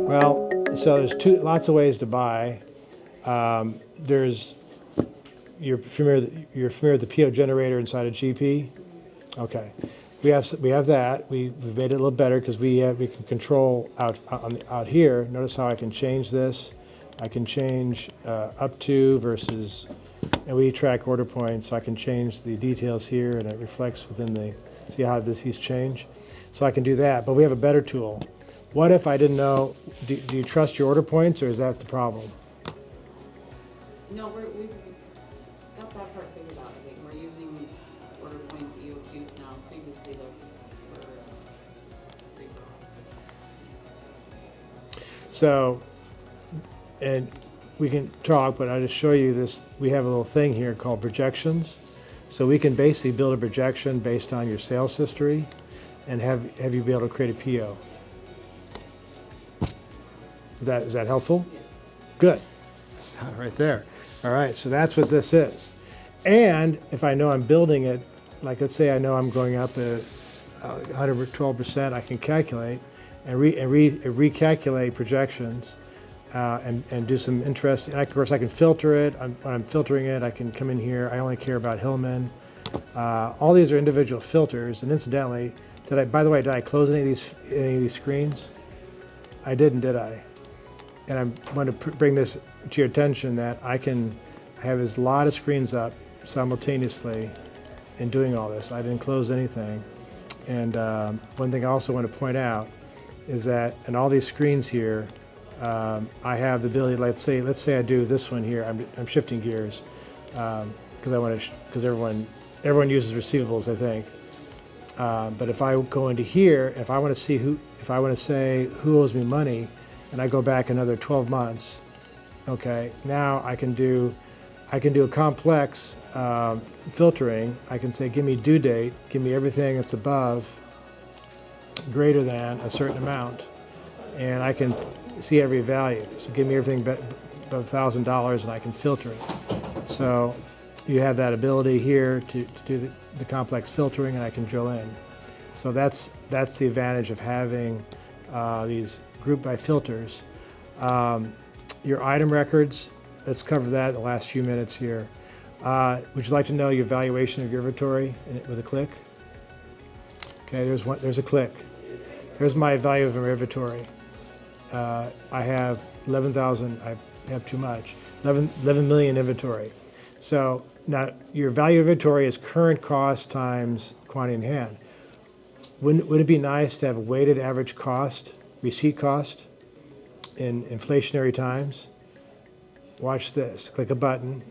Well, so there's lots of ways to buy. There's you're familiar with the PO generator inside of GP. Okay, we have that. We've made it a little better because we can control out here. Notice how I can change this. I can change up to versus, and we track order points. So I can change the details here, and it reflects within the. See how these change. So I can do that. But we have a better tool. What if I didn't know? Do you trust your order points, or is that the problem? No, we've got that part figured out. I think we're using order points, EOQs now. Previously, those were free for all. So, and we can talk, but I'll just show you this. We have a little thing here called projections. So we can basically build a projection based on your sales history, and have you be able to create a PO. Is that helpful? Yes. Good. Right there. All right, so that's what this is. And if I know I'm building it, like let's say I know I'm going up 112%, I can calculate and recalculate projections and do some interesting. And of course, I can filter it. When I'm filtering it, I can come in here. I only care about Hillman. All these are individual filters. And incidentally, by the way, did I close any of these screens? I didn't, did I? And I want to bring this to your attention that I have a lot of screens up simultaneously in doing all this. I didn't close anything. And one thing I also want to point out is that in all these screens here, I have the ability. Let's say I do this one here. I'm shifting gears because I want to because everyone uses receivables, I think. But if I go into here, if I want to see if I want to say who owes me money, and I go back another 12 months, okay, now I can do a complex filtering. I can say, give me due date, give me everything that's above, greater than a certain amount, and I can see every value. So give me everything above $1,000, and I can filter it. So you have that ability here to do the complex filtering, and I can drill in. So that's the advantage of having these group by filters. Your item records, let's cover that in the last few minutes here. Would you like to know your valuation of your inventory with a click? Okay, there's a click. There's my value of my inventory. I have 11,000, I have too much, 11 million inventory. So now your value of inventory is current cost times quantity in hand. Would it be nice to have a weighted average cost, receipt cost, in inflationary times? Watch this. Click a button.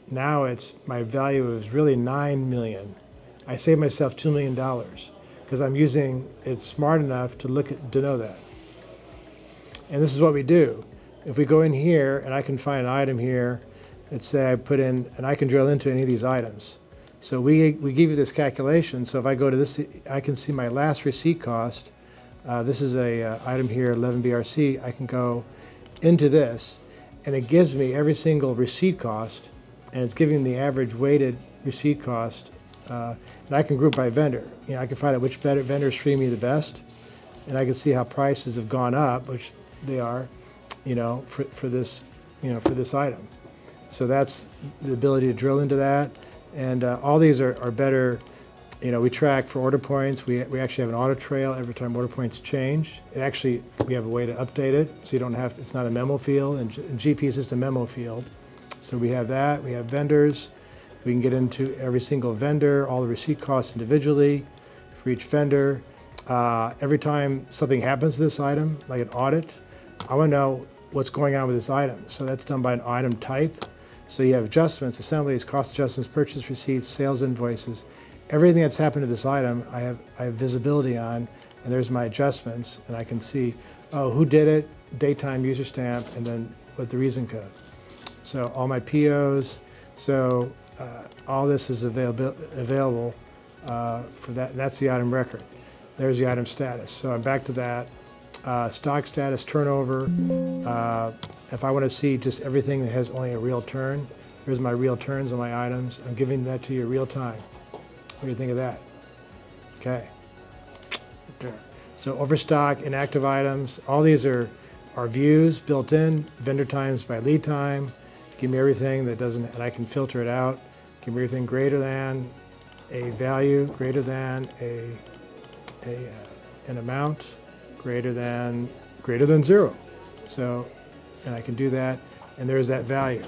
Now my value is really 9 million. I saved myself $2 million because I'm using it smart enough to know that. And this is what we do. If we go in here and I can find an item here, let's say I put in, and I can drill into any of these items. So we give you this calculation. So if I go to this, I can see my last receipt cost. This is a item here, 11 BRC. I can go into this, and it gives me every single receipt cost, and it's giving me the average weighted receipt cost. And I can group by vendor. I can find out which vendors treat me the best, and I can see how prices have gone up, which they are, for this item. So that's the ability to drill into that. And all these are better. We track for order points. We actually have an audit trail every time order points change. We have a way to update it, so you don't have. It's not a memo field, and GP is just a memo field. So we have that. We have vendors. We can get into every single vendor, all the receipt costs individually for each vendor. Every time something happens to this item, like an audit, I want to know what's going on with this item. So that's done by an item type. So you have adjustments, assemblies, cost adjustments, purchase receipts, sales invoices. Everything that's happened to this item, I have visibility on, and there's my adjustments, and I can see, who did it, date, time, user stamp, and then what the reason code. So all my POs. So all this is available for that. And that's the item record. There's the item status. So I'm back to that. Stock status, turnover. If I want to see just everything that has only a real turn, there's my real turns on my items. I'm giving that to you real time. What do you think of that? Okay. So overstock, inactive items, all these are views built in, vendor times by lead time. Give me everything that doesn't, and I can filter it out. Give me everything greater than a value, greater than an amount, greater than 0. So, and I can do that, and there's that value.